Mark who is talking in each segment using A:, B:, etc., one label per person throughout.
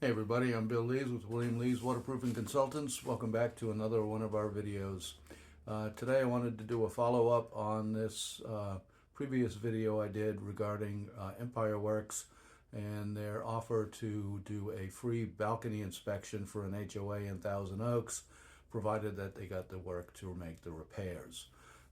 A: Hey everybody, I'm Bill Lees with William Lees Waterproofing Consultants. Welcome back to another one of our videos. Today I wanted to do a follow-up on this previous video I did regarding Empire Works and their offer to do a free balcony inspection for an HOA in Thousand Oaks, provided that they got the work to make the repairs.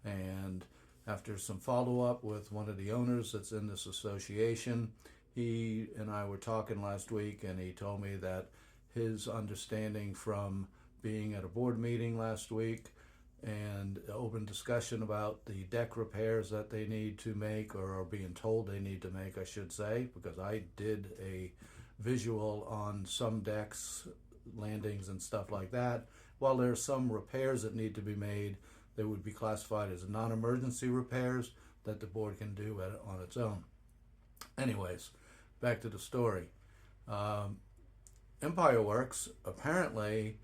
A: And after some follow-up with one of the owners that's in this association, he and I were talking last week, and he told me that his understanding from being at a board meeting last week and open discussion about the deck repairs that they need to make, or are being told they need to make, I should say, because I did a visual on some decks, landings and stuff like that. While there are some repairs that need to be made, they would be classified as non-emergency repairs that the board can do on its own. Anyways, back to the story. Empire Works apparently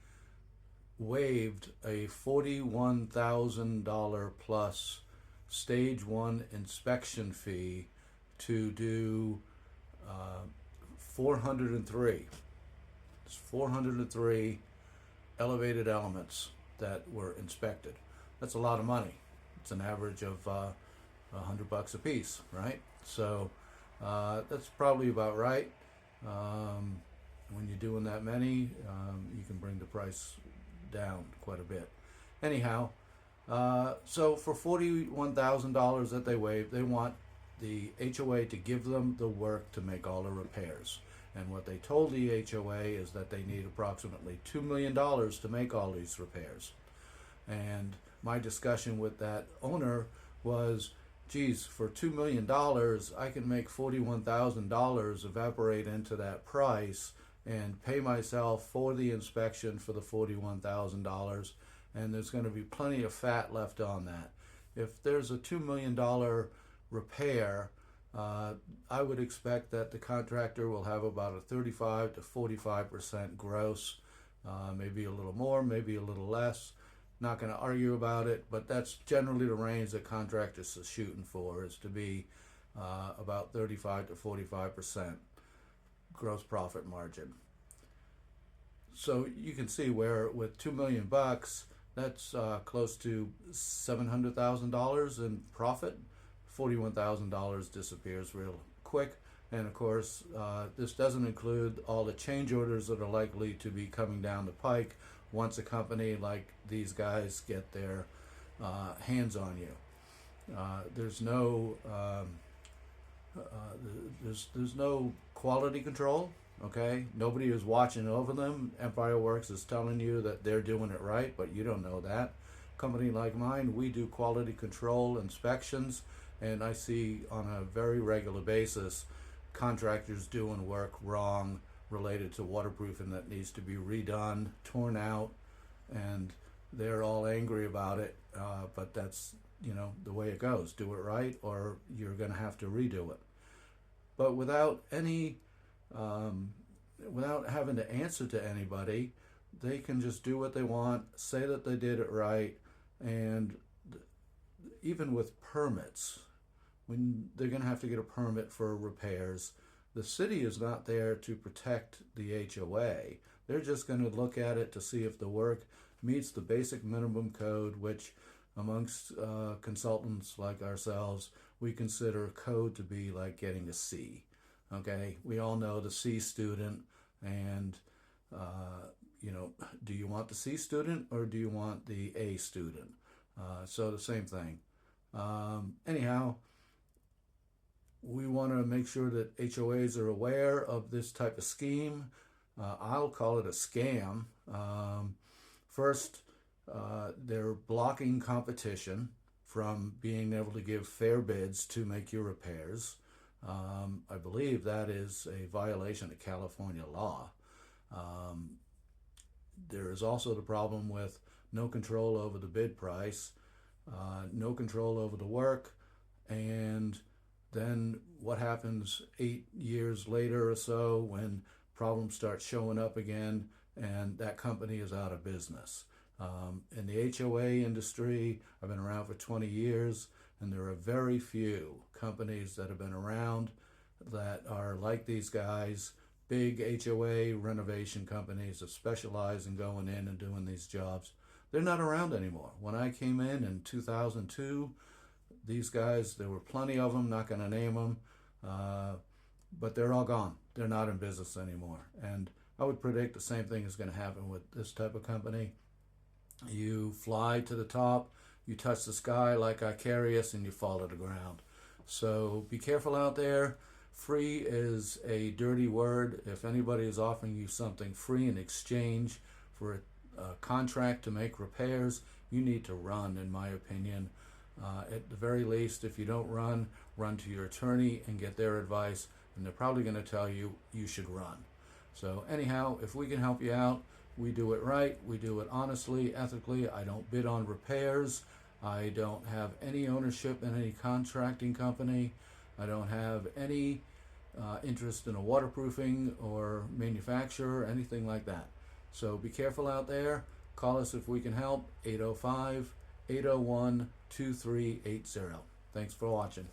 A: waived a $41,000 plus stage 1 inspection fee to do 403. It's 403 elevated elements that were inspected. That's a lot of money. It's an average of $100 a piece, right? So that's probably about right. When you're doing that many, you can bring the price down quite a bit. Anyhow, so for $41,000 that they waived, they want the HOA to give them the work to make all the repairs. And what they told the HOA is that they need approximately $2 million to make all these repairs. And my discussion with that owner was, geez, for $2 million, I can make $41,000 evaporate into that price and pay myself for the inspection for the $41,000, and there's going to be plenty of fat left on that. If there's a $2 million repair, I would expect that the contractor will have about a 35 to 45% gross, maybe a little more, maybe a little less. Not going to argue about it, but that's generally the range that contractors are shooting for, is to be about 35 to 45% gross profit margin. So you can see where with $2 million, that's close to $700,000 in profit. $41,000 disappears real quick. And of course, this doesn't include all the change orders that are likely to be coming down the pike once a company like these guys get their hands on you. There's no there's no quality control. Okay, nobody is watching over them. Empire Works is telling you that they're doing it right, but you don't know that. Company like mine, we do quality control inspections, and I see on a very regular basis contractors doing work wrong related to waterproofing that needs to be redone, torn out, and they're all angry about it, but that's, the way it goes. Do it right, or you're going to have to redo it. But without having to answer to anybody, they can just do what they want, say that they did it right. And even with permits, when they're going to have to get a permit for repairs, the city is not there to protect the HOA. They're just going to look at it to see if the work meets the basic minimum code, which amongst consultants like ourselves, we consider code to be like getting a C. Okay, we all know the C student, and do you want the C student or do you want the A student? So the same thing. Anyhow, we want to make sure that HOAs are aware of this type of scheme. I'll call it a scam. First, they're blocking competition from being able to give fair bids to make your repairs. I believe that is a violation of California law. There is also the problem with no control over the bid price, no control over the work, and then what happens 8 years later or so when problems start showing up again and that company is out of business. In the HOA industry, I've been around for 20 years, and there are very few companies that have been around that are like these guys, big HOA renovation companies that specialize in going in and doing these jobs, they're not around anymore. When I came in 2002, these guys, there were plenty of them, not going to name them, but they're all gone. They're not in business anymore. And I would predict the same thing is going to happen with this type of company. You fly to the top, you touch the sky like Icarius, and you fall to the ground. So be careful out there. Free is a dirty word. If anybody is offering you something free in exchange for a contract to make repairs, you need to run, in my opinion. At the very least, if you don't run to your attorney and get their advice, and they're probably going to tell you you should run. So anyhow, if we can help you out, we do it right, we do it honestly, ethically. I don't bid on repairs. I don't have any ownership in any contracting company. I don't have any interest in a waterproofing or manufacturer, anything like that. So be careful out there. Call us if we can help, 805-801-2380. Thanks for watching.